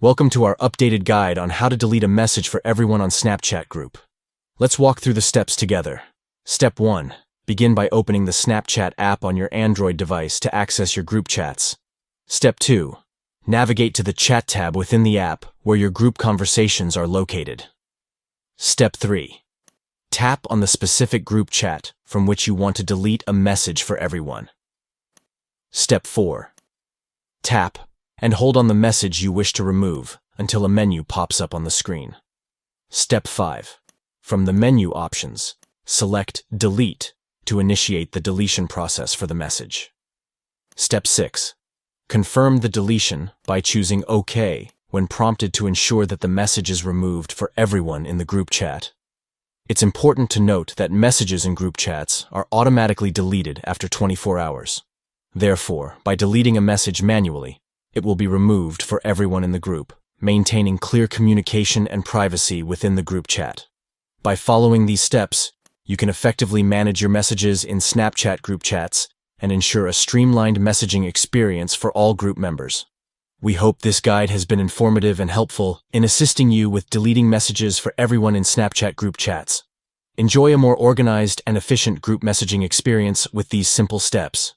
Welcome to our updated guide on how to delete a message for everyone on Snapchat group. Let's walk through the steps together. Step 1. Begin by opening the Snapchat app on your Android device to access your group chats. Step 2. Navigate to the Chat tab within the app where your group conversations are located. Step 3. Tap on the specific group chat from which you want to delete a message for everyone. Step 4. Tap and hold on the message you wish to remove until a menu pops up on the screen. Step 5. From the menu options, select Delete to initiate the deletion process for the message. Step 6. Confirm the deletion by choosing OK when prompted to ensure that the message is removed for everyone in the group chat. It's important to note that messages in group chats are automatically deleted after 24 hours. Therefore, by deleting a message manually, it will be removed for everyone in the group, maintaining clear communication and privacy within the group chat. By following these steps, you can effectively manage your messages in Snapchat group chats and ensure a streamlined messaging experience for all group members. We hope this guide has been informative and helpful in assisting you with deleting messages for everyone in Snapchat group chats. Enjoy a more organized and efficient group messaging experience with these simple steps.